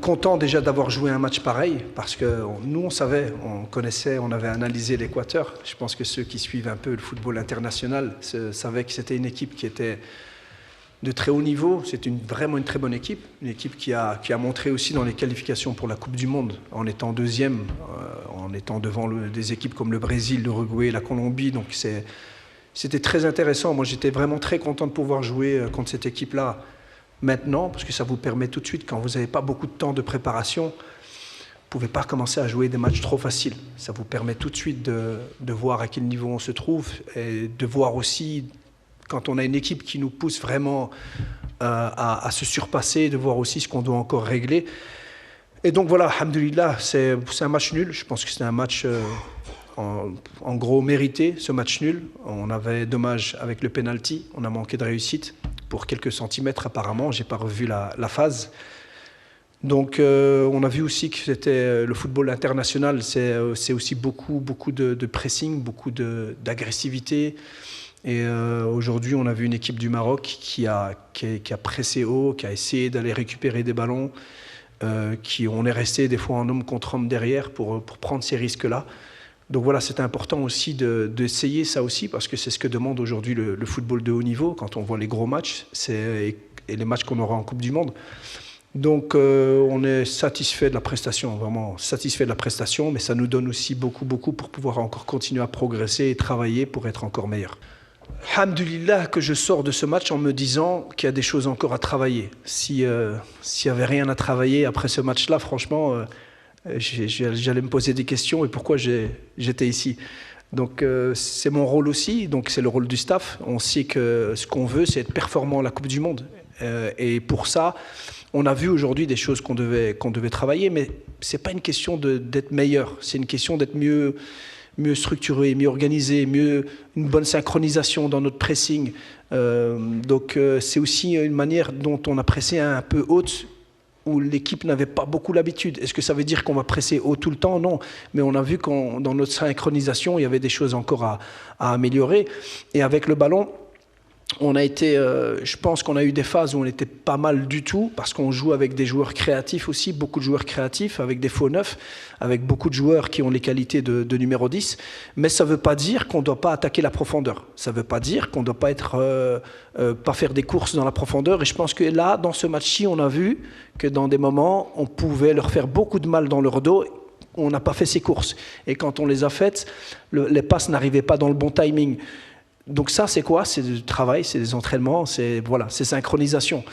content déjà d'avoir joué un match pareil, parce que nous, on savait, on connaissait, on avait analysé l'Équateur. Je pense que ceux qui suivent un peu le football international savaient que c'était une équipe qui était de très haut niveau. C'est vraiment une très bonne équipe, une équipe qui a montré aussi dans les qualifications pour la Coupe du Monde, en étant deuxième, en étant devant des équipes comme le Brésil, l'Uruguay, la Colombie. Donc c'était très intéressant. Moi, j'étais vraiment très content de pouvoir jouer contre cette équipe-là maintenant, parce que ça vous permet tout de suite, quand vous n'avez pas beaucoup de temps de préparation, vous ne pouvez pas commencer à jouer des matchs trop faciles. Ça vous permet tout de suite de voir à quel niveau on se trouve et de voir aussi, quand on a une équipe qui nous pousse vraiment à se surpasser, de voir aussi ce qu'on doit encore régler. Et donc voilà, alhamdoulilah, c'est un match nul. Je pense que c'était un match en gros mérité, ce match nul. On avait dommage avec le penalty, on a manqué de réussite pour quelques centimètres apparemment, j'ai pas revu la phase. Donc on a vu aussi que c'était le football international, c'est aussi beaucoup de pressing, beaucoup d'agressivité. Et aujourd'hui, on a vu une équipe du Maroc qui a pressé haut, qui a essayé d'aller récupérer des ballons, on est resté des fois en homme contre homme derrière pour prendre ces risques-là. Donc voilà, c'est important aussi d'essayer ça aussi, parce que c'est ce que demande aujourd'hui le football de haut niveau, quand on voit les gros matchs et les matchs qu'on aura en Coupe du Monde. Donc on est satisfait de la prestation, vraiment satisfait de la prestation, mais ça nous donne aussi beaucoup pour pouvoir encore continuer à progresser et travailler pour être encore meilleur. Alhamdulillah que je sors de ce match en me disant qu'il y a des choses encore à travailler. S'il n'y avait rien à travailler après ce match-là, franchement, j'allais me poser des questions et pourquoi j'étais ici. Donc c'est mon rôle aussi, donc c'est le rôle du staff. On sait que ce qu'on veut, c'est être performant à la Coupe du Monde. Et pour ça, on a vu aujourd'hui des choses qu'on devait travailler, mais c'est pas une question d'être meilleur, c'est une question d'être mieux structuré, mieux organisé, une bonne synchronisation dans notre pressing. Donc c'est aussi une manière dont on a pressé un peu haute, où l'équipe n'avait pas beaucoup l'habitude. Est-ce que ça veut dire qu'on va presser haut tout le temps? Non. Mais on a vu que dans notre synchronisation, il y avait des choses encore à améliorer. Et avec le ballon, on a été, je pense qu'on a eu des phases où on n'était pas mal du tout, parce qu'on joue avec des joueurs créatifs aussi, beaucoup de joueurs créatifs, avec des faux neufs, avec beaucoup de joueurs qui ont les qualités de numéro 10. Mais ça ne veut pas dire qu'on ne doit pas attaquer la profondeur. Ça ne veut pas dire qu'on ne doit pas pas faire des courses dans la profondeur. Et je pense que là, dans ce match-ci, on a vu que dans des moments, on pouvait leur faire beaucoup de mal dans leur dos. On n'a pas fait ces courses. Et quand on les a faites, les passes n'arrivaient pas dans le bon timing. Donc ça, c'est quoi? C'est du travail, c'est des entraînements, c'est synchronisation.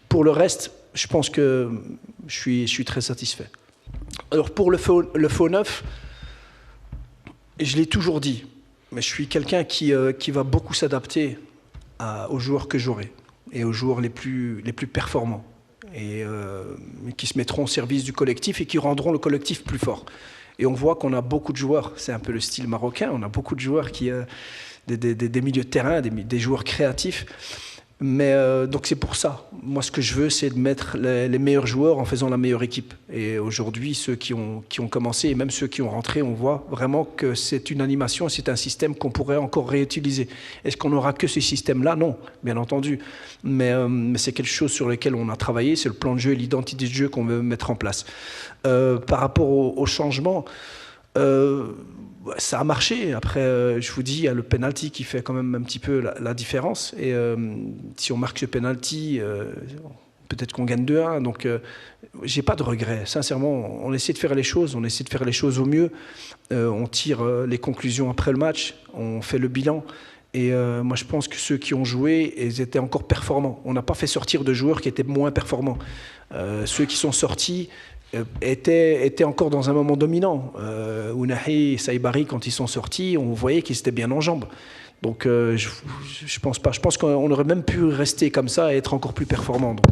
Pour le reste, je pense que je suis très satisfait. Alors pour le faux neuf, je l'ai toujours dit, mais je suis quelqu'un qui va beaucoup s'adapter aux joueurs que j'aurai et aux joueurs les plus performants et qui se mettront au service du collectif et qui rendront le collectif plus fort. Et on voit qu'on a beaucoup de joueurs, c'est un peu le style marocain, on a beaucoup de joueurs des milieux de terrain, des joueurs créatifs. Mais donc c'est pour ça. Moi, ce que je veux, c'est de mettre les meilleurs joueurs en faisant la meilleure équipe. Et aujourd'hui, ceux qui ont commencé, et même ceux qui ont rentré, on voit vraiment que c'est une animation, c'est un système qu'on pourrait encore réutiliser. Est-ce qu'on n'aura que ce système-là? Non, bien entendu. Mais c'est quelque chose sur lequel on a travaillé, c'est le plan de jeu et l'identité de jeu qu'on veut mettre en place. Par rapport au changement, ça a marché. Après, je vous dis, il y a le penalty qui fait quand même un petit peu la différence. Et si on marque ce penalty, peut-être qu'on gagne 2-1. Donc, j'ai pas de regrets. Sincèrement, on essaie de faire les choses. On essaie de faire les choses au mieux. On tire les conclusions après le match. On fait le bilan. Et moi, je pense que ceux qui ont joué, ils étaient encore performants. On n'a pas fait sortir de joueurs qui étaient moins performants. Ceux qui sont sortis étaient encore dans un moment dominant. Ounahi et Saïbari, quand ils sont sortis, on voyait qu'ils étaient bien en jambes. Donc je pense pas. Je pense qu'on aurait même pu rester comme ça et être encore plus performant. Donc,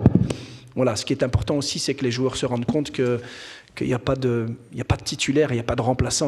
voilà. Ce qui est important aussi, c'est que les joueurs se rendent compte qu'il n'y a pas de titulaire, il n'y a pas de remplaçant.